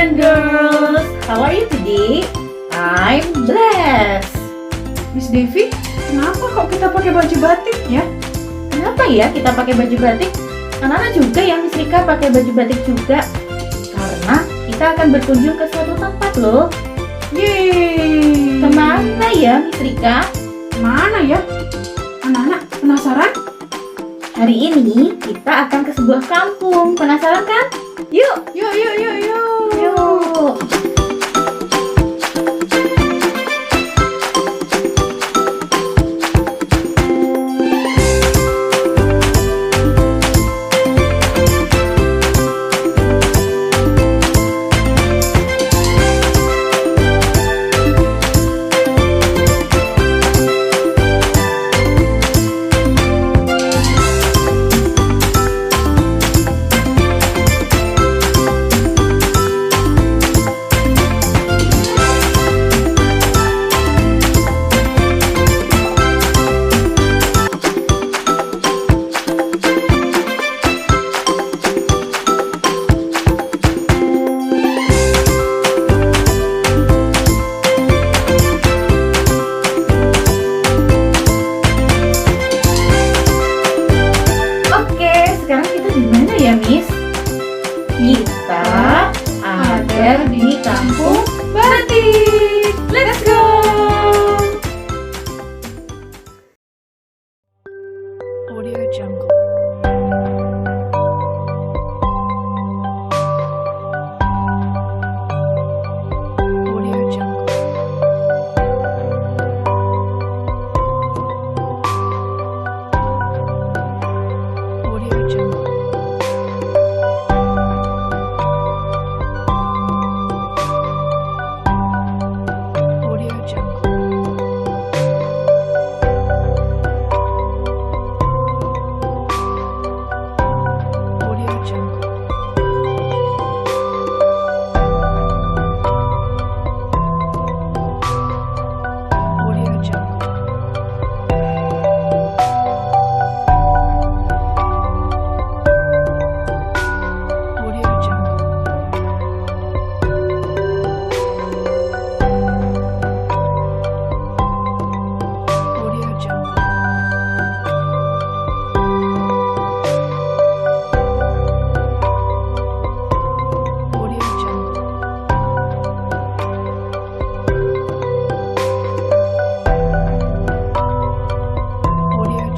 and girls, how are you today? I'm blessed. Miss Devi, kenapa kok kita pakai baju batik ya? Kenapa ya kita pakai baju batik? Anak-anak juga yang Miss Rika pakai baju batik juga. Karena kita akan berkunjung ke suatu tempat loh. Yeay! Kemana ya Miss Rika? Kemana ya? Anak-anak penasaran? Hari ini kita akan ke sebuah kampung. Penasaran kan? Yuk! Yuk! Yuk! Sekarang kita di mana ya, Miss? Kita ada di Kampung Batik. Let's go! Audio Jungle. Audio Jungle. Audio Jungle. Audio Jungle. Audio Jungle. Audio Jungle. Audio Jungle. Audio Jungle. Audio Jungle. Audio Jungle. Audio Jungle. Audio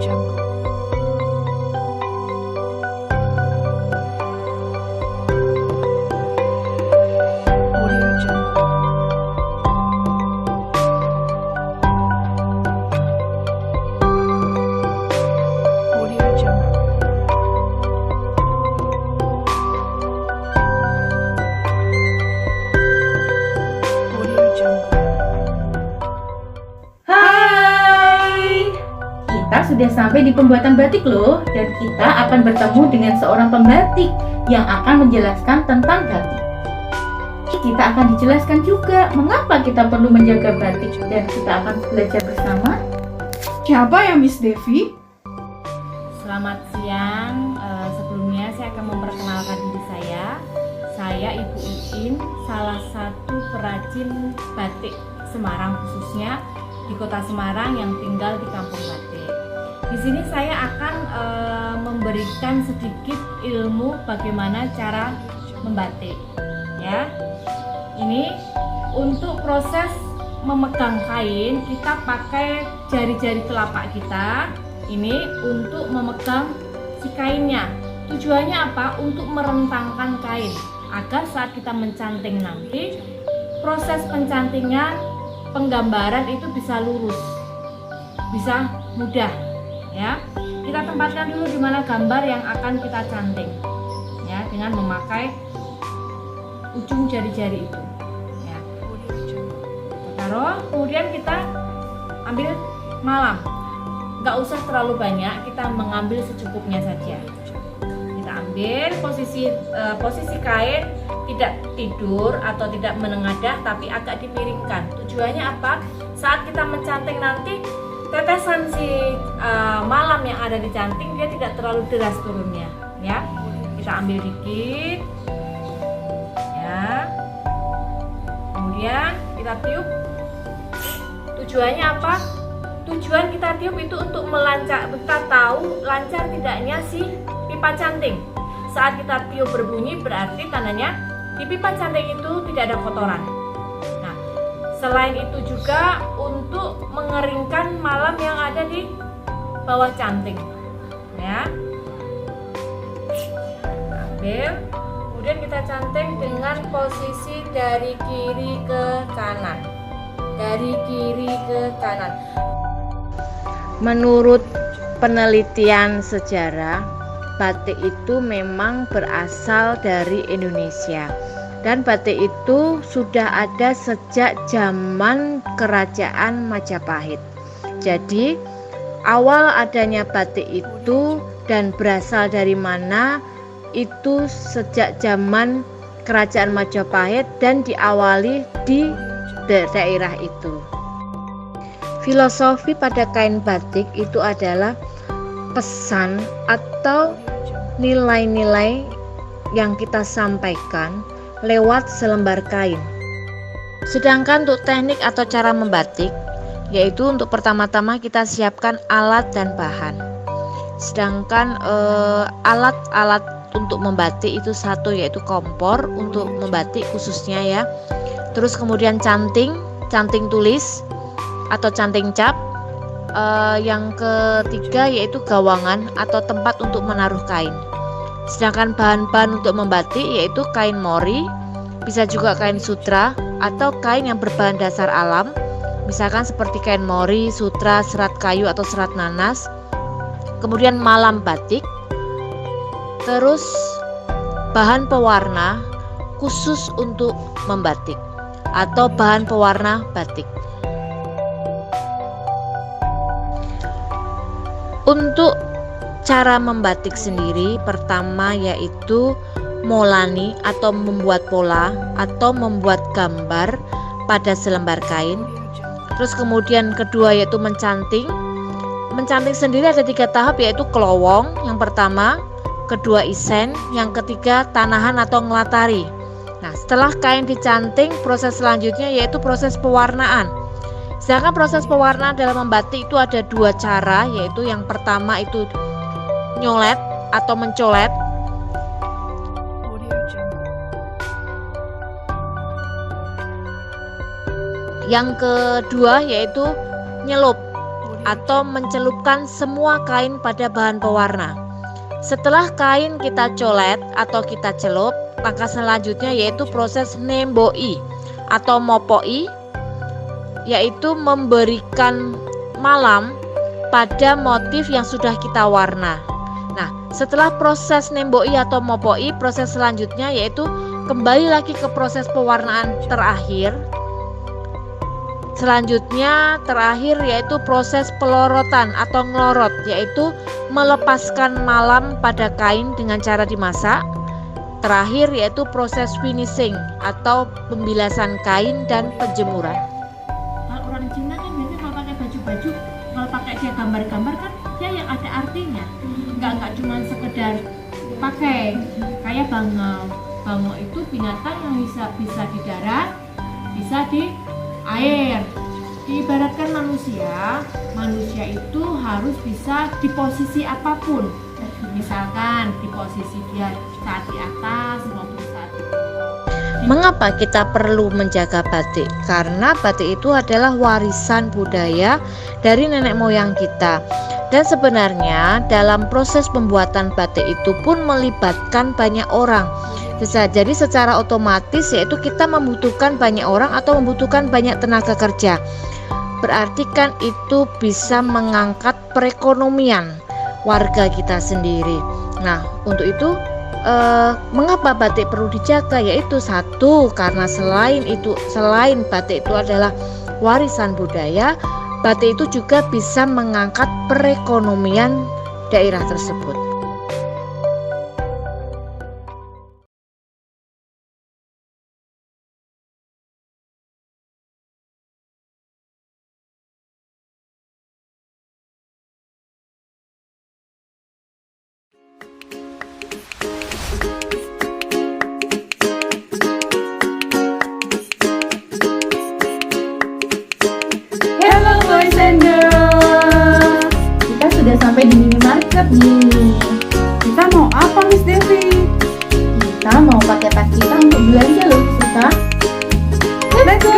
Jungle. Audio Jungle. Audio Jungle. Audio Jungle. Audio Jungle. Hai! Kita sudah sampai di pembuatan batik loh. Dan kita akan bertemu dengan seorang pembatik yang akan menjelaskan tentang batik. Kita akan dijelaskan juga mengapa kita perlu menjaga batik. Dan kita akan belajar bersama. Siapa ya Miss Devi? Selamat siang. Sebelumnya saya akan memperkenalkan diri saya. Saya Ibu Iin, salah satu perajin batik Semarang, khususnya di Kota Semarang yang tinggal di Kampung Batik. Di sini saya akan memberikan sedikit ilmu bagaimana cara membatik. Ya, ini untuk proses memegang kain kita pakai jari-jari telapak kita. Ini untuk memegang si kainnya. Tujuannya apa? Untuk merentangkan kain agar saat kita mencanting nanti proses pencantingan, penggambaran itu bisa lurus, bisa mudah. Ya, kita tempatkan dulu di mana gambar yang akan kita canting. Ya, dengan memakai ujung jari-jari itu. Ya, kita taruh, kemudian kita ambil malam. Nggak usah terlalu banyak, kita mengambil secukupnya saja. Kita ambil posisi kain tidak tidur atau tidak menengadah, tapi agak dimiringkan. Tujuannya apa? Saat kita mencanting nanti, tetesan malam yang ada di canting dia tidak terlalu deras turunnya, ya. Kita ambil dikit, ya. Kemudian kita tiup. Tujuannya apa? Tujuan kita tiup itu untuk melancar, kita tahu lancar tidaknya si pipa canting. Saat kita tiup berbunyi berarti tandanya di pipa canting itu tidak ada kotoran. Nah, selain itu juga untuk mengeringkan malam yang ada di bawah canting, ya. Ambil, kemudian kita canting dengan posisi dari kiri ke kanan, dari kiri ke kanan. Menurut penelitian sejarah, batik itu memang berasal dari Indonesia, dan batik itu sudah ada sejak zaman Kerajaan Majapahit. Jadi awal adanya batik itu dan berasal dari mana itu sejak zaman Kerajaan Majapahit dan diawali di daerah itu. Filosofi pada kain batik itu adalah pesan atau nilai-nilai yang kita sampaikan lewat selembar kain. Sedangkan untuk teknik atau cara membatik, yaitu untuk pertama-tama kita siapkan alat dan bahan. Sedangkan alat-alat untuk membatik itu satu, yaitu kompor untuk membatik khususnya, ya. Terus kemudian canting tulis atau canting cap. Yang ketiga yaitu gawangan atau tempat untuk menaruh kain. Sedangkan bahan-bahan untuk membatik yaitu kain mori, bisa juga kain sutra atau kain yang berbahan dasar alam, misalkan seperti kain mori, sutra, serat kayu atau serat nanas. Kemudian malam batik. Terus bahan pewarna khusus untuk membatik atau bahan pewarna batik. Untuk cara membatik sendiri, pertama yaitu molani atau membuat pola atau membuat gambar pada selembar kain. Terus kemudian kedua yaitu mencanting. Mencanting sendiri ada 3 tahap, yaitu kelowong yang pertama, kedua isen, yang ketiga tanahan atau ngelatari. Nah, setelah kain dicanting, proses selanjutnya yaitu proses pewarnaan. Sedangkan proses pewarnaan dalam membatik itu ada 2 cara, yaitu yang pertama itu nyolet atau mencolet. Yang kedua yaitu nyelup atau mencelupkan semua kain pada bahan pewarna. Setelah kain kita colet atau kita celup, langkah selanjutnya yaitu proses nemboi atau mopoi, yaitu memberikan malam pada motif yang sudah kita warna. Nah, setelah proses nemboi atau mopoi, proses selanjutnya yaitu kembali lagi ke proses pewarnaan terakhir. Selanjutnya terakhir yaitu proses pelorotan atau ngelorot, yaitu melepaskan malam pada kain dengan cara dimasak. Terakhir yaitu proses finishing atau pembilasan kain dan penjemuran. Kalau orang Cina kan biasanya kalau pakai baju-baju, kalau pakai dia gambar-gambar kan dia yang ada artinya, nggak cuma sekedar pakai. Kayak bangau itu binatang yang bisa di darat, bisa di air. Diibaratkan manusia itu harus bisa di posisi apapun, misalkan di posisi dia saat di atas maupun saat di bawah. Mengapa kita perlu menjaga batik? Karena batik itu adalah warisan budaya dari nenek moyang kita. Dan sebenarnya dalam proses pembuatan batik itu pun melibatkan banyak orang. Jadi secara otomatis yaitu kita membutuhkan banyak orang atau membutuhkan banyak tenaga kerja. Berarti kan itu bisa mengangkat perekonomian warga kita sendiri. Nah, untuk itu mengapa batik perlu dijaga? Yaitu satu, karena selain batik itu adalah warisan budaya, batik itu juga bisa mengangkat perekonomian daerah tersebut. Hello boys and girls, kita sudah sampai di minimarket nih. Kita mau apa, Miss Devi? Kita mau pakai tas kita untuk belanja loh, Sita. Let's go!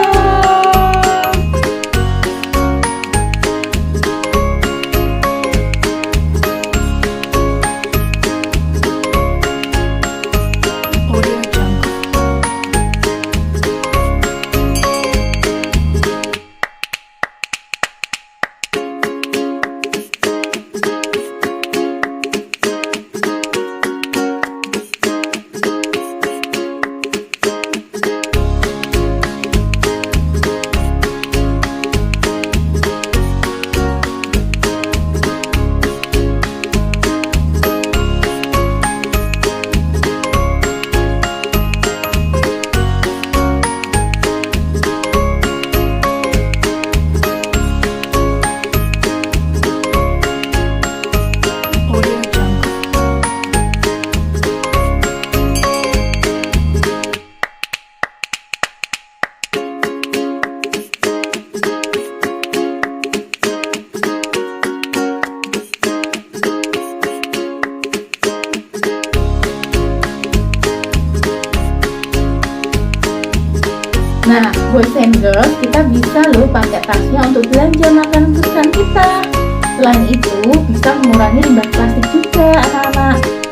Nah, boys and girls, kita bisa loh pakai tasnya untuk belanja makanan kesukaan kita. Selain itu, bisa mengurangi limbah plastik juga, anak-anak.